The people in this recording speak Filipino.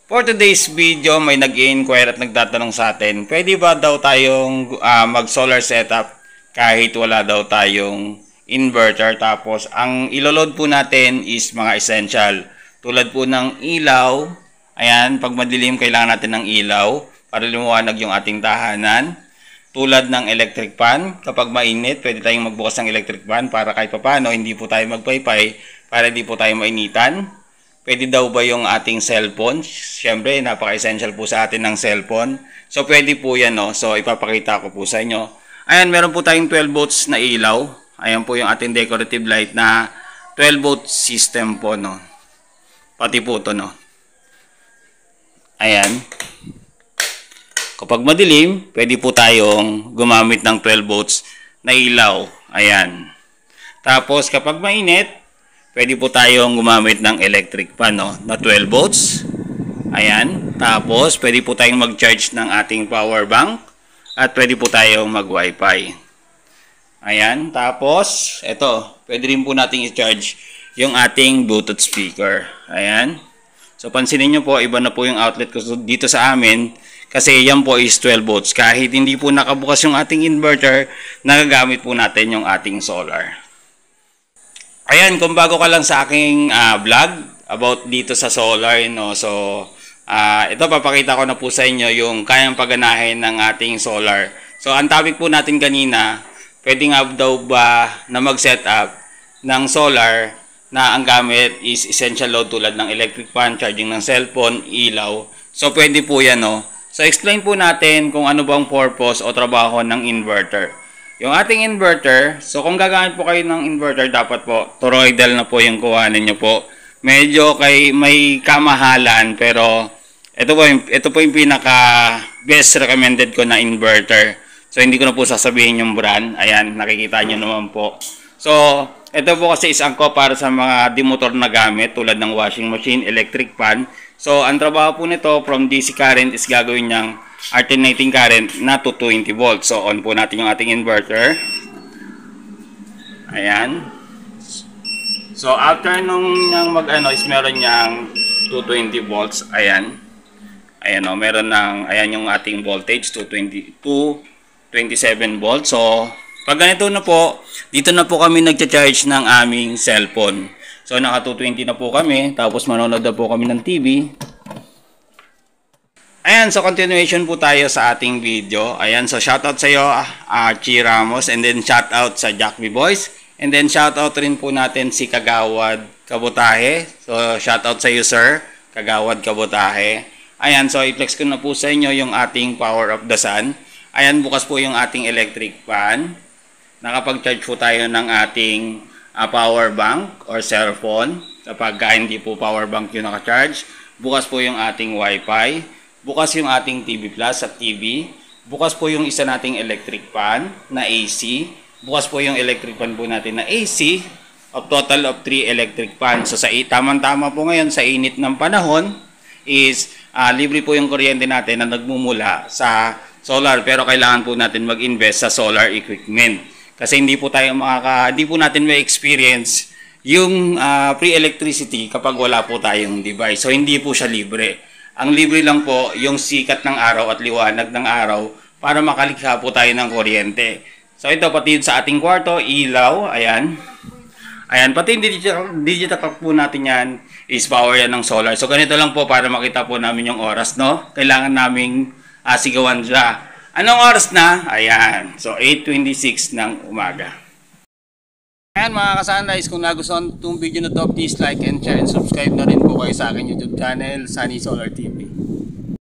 For today's video, may nag-i-inquire at nagtatanong sa atin, pwede ba daw tayong mag-solar setup kahit wala daw tayong inverter? Tapos, ang iloload po natin is mga essential. Tulad po ng ilaw. Ayan, pag madilim, kailangan natin ng ilaw para lumiwanag yung ating tahanan. Tulad ng electric fan. Kapag mainit, pwede tayong magbukas ng electric fan para kahit papano, hindi po tayo magpaypay para hindi po tayo mainitan. Pwede daw ba yung ating cellphone? Siyempre, napaka-essential po sa atin ng cellphone. So, pwede po yan, no? So, ipapakita ko po sa inyo. Ayan, meron po tayong 12 volts na ilaw. Ayan po yung ating decorative light na 12 volt system po, no? Pati po ito, no? Ayan. Kapag madilim, pwede po tayong gumamit ng 12 volts na ilaw. Ayan. Tapos, kapag mainit, pwede po tayong gumamit ng electric fan, no? Na 12 volts. Ayan. Tapos, pwede po tayong mag-charge ng ating power bank. At pwede po tayong mag-wifi. Ayan. Tapos, ito. Pwede rin po nating i-charge yung ating Bluetooth speaker. Ayan. So, pansinin nyo po, iba na po yung outlet ko dito sa amin. Kasi yan po is 12 volts. Kahit hindi po nakabukas yung ating inverter, nagagamit po natin yung ating solar. Ayan, kung bago ka lang sa aking vlog about dito sa solar, no? So, ito papakita ko na po sa inyo yung kayang pagganahin ng ating solar. So, ang topic po natin kanina, pwede nga daw ba na mag-set up ng solar na ang gamit is essential load tulad ng electric fan, charging ng cellphone, ilaw. So, pwede po yan, no? So, explain po natin kung ano bang purpose o trabaho ng inverter. Yung ating inverter, so kung gagamit po kayo ng inverter, dapat po toroidal na po yung kuhanin nyo po. Medyo may kamahalan, pero ito po yung pinaka best recommended ko na inverter. So hindi ko na po sasabihin yung brand. Ayan, nakikita nyo naman po. So ito po kasi is angko para sa mga demotor na gamit tulad ng washing machine, electric fan. So ang trabaho po nito from DC current is gagawin niyang alternating current na to 20 volts. So, on po natin yung ating inverter. Ayan. So, after nung mag-ano is meron niyang 220 volts. Ayan. Ayan o, meron ng, ayan yung ating voltage, 227 volts. So, pag ganito na po, dito na po kami nagcha-charge ng aming cellphone. So, naka 220 na po kami. Tapos, manonood na po kami ng TV. Ayan, so continuation po tayo sa ating video. Ayan, so shoutout sa iyo, Chi Ramos, and then shoutout sa Jack B Boys, and then shoutout rin po natin si Kagawad Kabutahe. So shoutout sa iyo, sir, Kagawad Kabutahe. Ayan, so i-flex ko na po sa inyo yung ating power of the sun. Ayan, bukas po yung ating electric fan. Nakapag-charge po tayo ng ating power bank or cellphone. Kapag hindi po power bank yung naka-charge, bukas po yung ating wifi. Bukas yung ating TV Plus at TV. Bukas po yung isa nating electric fan na AC. Bukas po yung electric fan po natin na AC. Of total of 3 electric fan. So sa tamang-tama po ngayon sa init ng panahon is libre po yung kuryente natin na nagmumula sa solar. Pero kailangan po natin mag-invest sa solar equipment. Kasi hindi po natin may experience yung free electricity kapag wala po tayong device. So hindi po siya libre. Ang libre lang po yung sikat ng araw at liwanag ng araw para makalikha po tayo ng kuryente. So ito pati sa ating kwarto, ilaw, ayan. Ayan, pati digital clock po natin yan is power yan ng solar. So ganito lang po para makita po namin yung oras, no? Kailangan naming sigawan siya. Anong oras na? Ayan, so 8:26 ng umaga. Ayan mga ka-sunrise, kung nagustuhan itong video na to, please like and share and subscribe na rin po kayo sa aking YouTube channel, Sunny Solar TV.